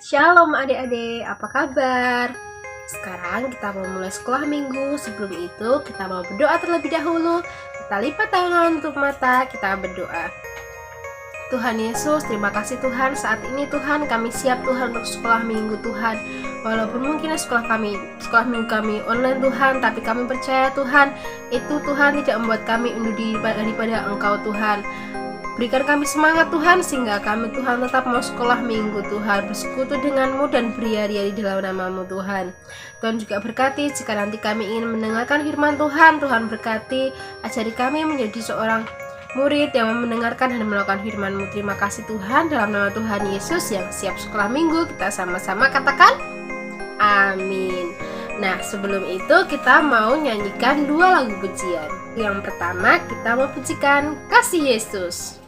Shalom adik-adik, apa kabar? Sekarang kita mau mulai sekolah minggu. Sebelum itu kita mau berdoa terlebih dahulu. Kita lipat tangan untuk mata, kita berdoa. Tuhan Yesus, terima kasih Tuhan. Saat ini Tuhan kami siap Tuhan untuk sekolah minggu Tuhan. Walaupun mungkin sekolah minggu kami online Tuhan, tapi kami percaya Tuhan, itu Tuhan tidak membuat kami undur diri daripada Engkau Tuhan. Berikan kami semangat Tuhan, sehingga kami Tuhan tetap mau sekolah minggu Tuhan, bersekutu denganmu dan beriari di dalam nama-Mu Tuhan. Tuhan juga berkati jika nanti kami ingin mendengarkan firman Tuhan. Tuhan berkati, ajari kami menjadi seorang murid yang mendengarkan dan melakukan firman-Mu. Terima kasih Tuhan, dalam nama Tuhan Yesus yang siap sekolah minggu. Kita sama-sama katakan amin. Nah, sebelum itu kita mau nyanyikan dua lagu pujian. Yang pertama kita mau pujikan Kasih Yesus.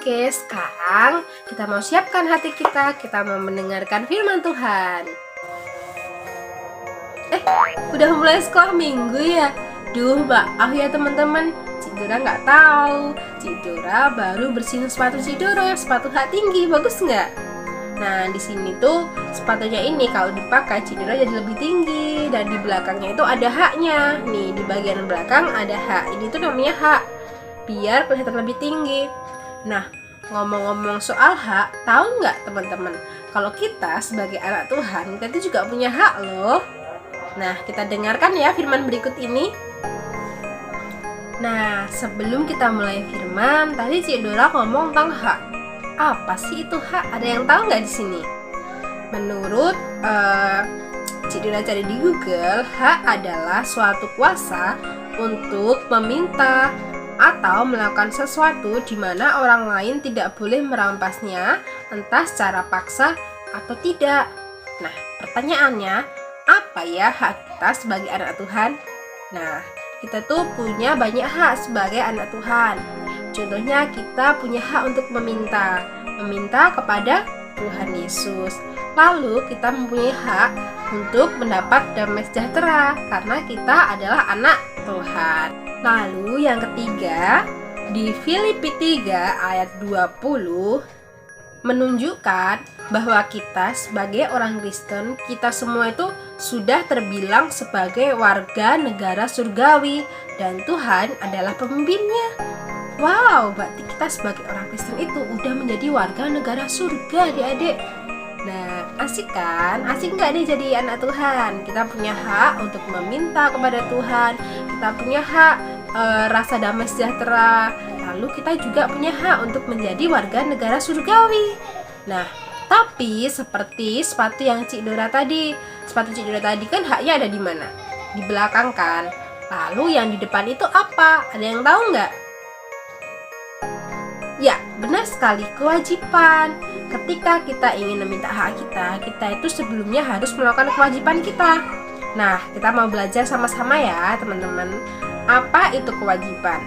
Oke, sekarang kita mau siapkan hati kita mau mendengarkan firman Tuhan. Udah mulai sekolah minggu ya? Maaf ya teman-teman, Cidora nggak tahu. Cidora baru bersihin sepatu Cidora, sepatu hak tinggi, bagus nggak? Nah, di sini tuh sepatunya ini kalau dipakai Cidora jadi lebih tinggi, dan di belakangnya itu ada haknya. Nih, di bagian belakang ada hak. Ini tuh namanya hak, biar kelihatan lebih tinggi. Nah, ngomong-ngomong soal hak, tahu nggak teman-teman, kalau kita sebagai anak Tuhan, kita itu juga punya hak loh. Nah, kita dengarkan ya firman berikut ini. Nah, sebelum kita mulai firman, tadi Cik Dora ngomong tentang hak. Apa sih itu hak? Ada yang tahu nggak di sini? Menurut Cik Dora cari di Google, hak adalah suatu kuasa untuk meminta atau melakukan sesuatu di mana orang lain tidak boleh merampasnya, entah secara paksa atau tidak. Nah, pertanyaannya, apa ya hak kita sebagai anak Tuhan? Nah, kita tuh punya banyak hak sebagai anak Tuhan. Contohnya, kita punya hak untuk meminta kepada Tuhan Yesus. Lalu, kita mempunyai hak untuk mendapat damai sejahtera karena kita adalah anak Tuhan. Lalu yang ketiga, di Filipi 3 ayat 20, menunjukkan bahwa kita sebagai orang Kristen, kita semua itu sudah terbilang sebagai warga negara surgawi dan Tuhan adalah pemimpinnya. Wow, berarti kita sebagai orang Kristen itu udah menjadi warga negara surga, adik-adik. Nah, asik kan? Asik nggak nih jadi anak Tuhan? Kita punya hak untuk meminta kepada Tuhan. Kita punya hak rasa damai sejahtera. Lalu kita juga punya hak untuk menjadi warga negara surgawi. Nah, tapi seperti sepatu yang Cik Dora tadi, sepatu Cik Dora tadi kan haknya ada di mana? Di belakang kan. Lalu yang di depan itu apa? Ada yang tahu nggak? Ya, benar sekali, kewajiban. Ketika kita ingin meminta hak kita itu sebelumnya harus melakukan kewajiban kita. Nah, kita mau belajar sama-sama ya, teman-teman. Apa itu kewajiban?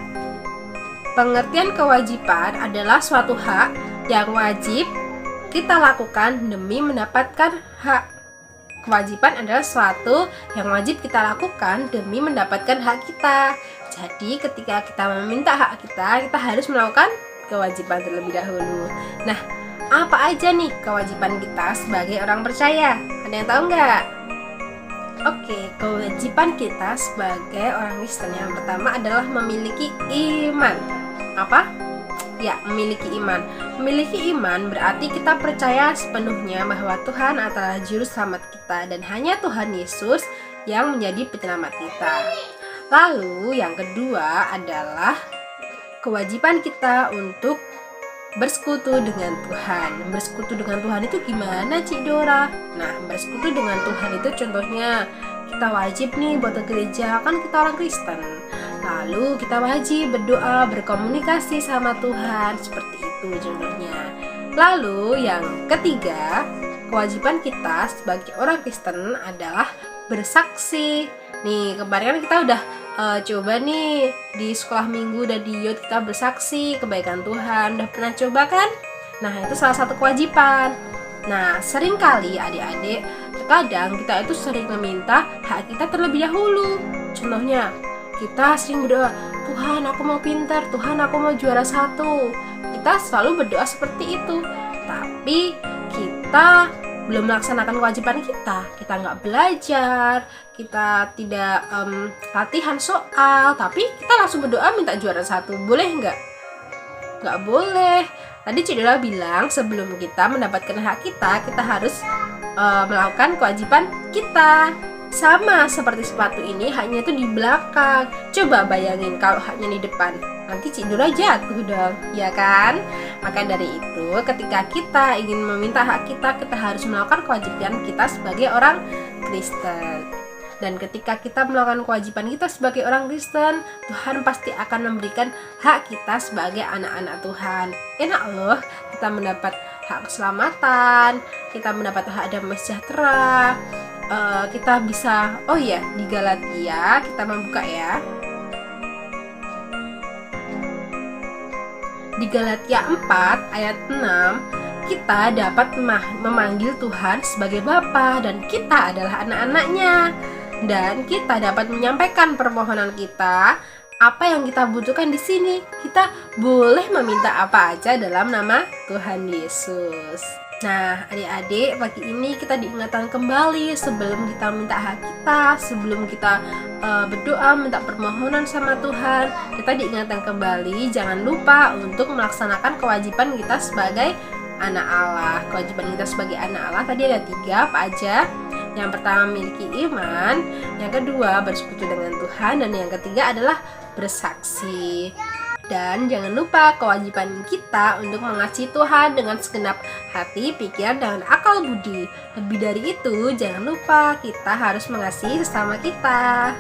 Pengertian kewajiban adalah suatu hak yang wajib kita lakukan demi mendapatkan hak. Kewajiban adalah suatu yang wajib kita lakukan demi mendapatkan hak kita. Jadi, ketika kita meminta hak kita harus melakukan kewajiban terlebih dahulu. Nah, apa aja nih kewajiban kita sebagai orang percaya? Ada yang tahu nggak? Oke, kewajiban kita sebagai orang Kristen yang pertama adalah memiliki iman. Apa? Ya, memiliki iman. Memiliki iman berarti kita percaya sepenuhnya bahwa Tuhan adalah juru selamat kita dan hanya Tuhan Yesus yang menjadi penyelamat kita. Lalu yang kedua adalah kewajiban kita untuk bersekutu dengan Tuhan. Bersekutu dengan Tuhan itu gimana, Cik Dora? Nah, bersekutu dengan Tuhan itu contohnya kita wajib nih buat ke gereja, kan kita orang Kristen. Lalu kita wajib berdoa, berkomunikasi sama Tuhan, seperti itu contohnya. Lalu yang ketiga, kewajiban kita sebagai orang Kristen adalah bersaksi. Nih, kemarin kita udah coba nih di sekolah minggu dan di youth kita bersaksi kebaikan Tuhan. Udah pernah coba kan? Nah, itu salah satu kewajiban. Nah, seringkali adik-adik, terkadang kita itu sering meminta hak kita terlebih dahulu. Contohnya, kita sering berdoa, Tuhan aku mau pintar, Tuhan aku mau juara 1. Kita selalu berdoa seperti itu. Tapi kita belum melaksanakan kewajiban kita nggak belajar, kita tidak latihan soal, tapi kita langsung berdoa minta juara 1, boleh nggak? Nggak boleh. Tadi Cik Dora bilang sebelum kita mendapatkan hak kita harus melakukan kewajiban kita. Sama seperti sepatu ini, haknya itu di belakang. Coba bayangin kalau haknya di depan, nanti Cik Dora jatuh dong, ya kan? Maka dari itu, ketika kita ingin meminta hak kita harus melakukan kewajiban kita sebagai orang Kristen. Dan ketika kita melakukan kewajiban kita sebagai orang Kristen, Tuhan pasti akan memberikan hak kita sebagai anak-anak Tuhan. Enak loh, kita mendapat hak keselamatan, kita mendapat hak damai sejahtera. Kita bisa, oh ya, di Galatia kita membuka ya. Di Galatia 4 ayat 6, kita dapat memanggil Tuhan sebagai Bapa dan kita adalah anak-anaknya. Dan kita dapat menyampaikan permohonan kita, apa yang kita butuhkan di sini. Kita boleh meminta apa aja dalam nama Tuhan Yesus. Nah, adik-adik, pagi ini kita diingatkan kembali sebelum kita minta hak kita, sebelum kita berdoa, minta permohonan sama Tuhan, kita diingatkan kembali, jangan lupa untuk melaksanakan kewajiban kita sebagai anak Allah. Kewajiban kita sebagai anak Allah tadi ada 3, apa aja? Yang pertama memiliki iman, yang kedua bersekutu dengan Tuhan, dan yang ketiga adalah bersaksi. Dan jangan lupa kewajiban kita untuk mengasihi Tuhan dengan segenap hati, pikiran, dan akal budi. Lebih dari itu, jangan lupa kita harus mengasihi sesama kita.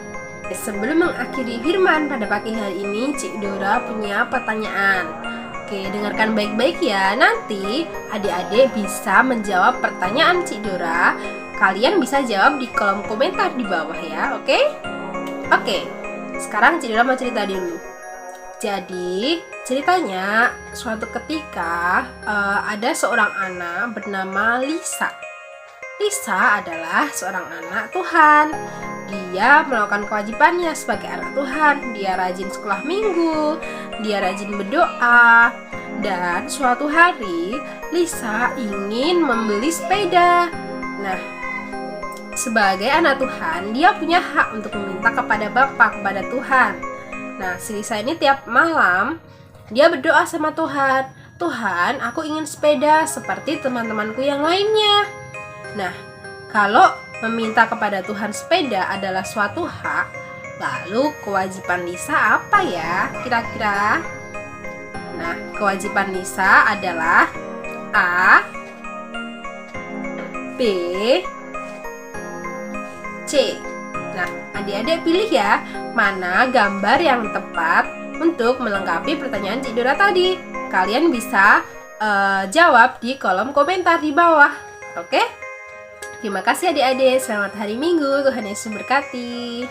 Sebelum mengakhiri firman pada pagi hari ini, Cik Dora punya pertanyaan. Oke, dengarkan baik-baik ya. Nanti adik-adik bisa menjawab pertanyaan Cik Dora. Kalian bisa jawab di kolom komentar di bawah ya, oke? Oke, sekarang Cik Dora mau cerita dulu. Jadi ceritanya suatu ketika ada seorang anak bernama Lisa. Lisa adalah seorang anak Tuhan. Dia melakukan kewajibannya sebagai anak Tuhan. Dia rajin sekolah minggu, dia rajin berdoa, Dan suatu hari Lisa ingin membeli sepeda. Nah, sebagai anak Tuhan, dia punya hak untuk meminta kepada Bapa, kepada Tuhan. Nah, si Lisa ini tiap malam dia berdoa sama Tuhan. Tuhan, aku ingin sepeda seperti teman-temanku yang lainnya. Nah, kalau meminta kepada Tuhan sepeda adalah suatu hak, lalu kewajiban Lisa apa ya kira-kira? Nah, kewajiban Lisa adalah A, B, C. Nah, adik-adik pilih ya, mana gambar yang tepat untuk melengkapi pertanyaan Cik Dora tadi. Kalian bisa jawab di kolom komentar di bawah. Oke? Terima kasih adik-adik, selamat hari Minggu, Tuhan Yesus memberkati.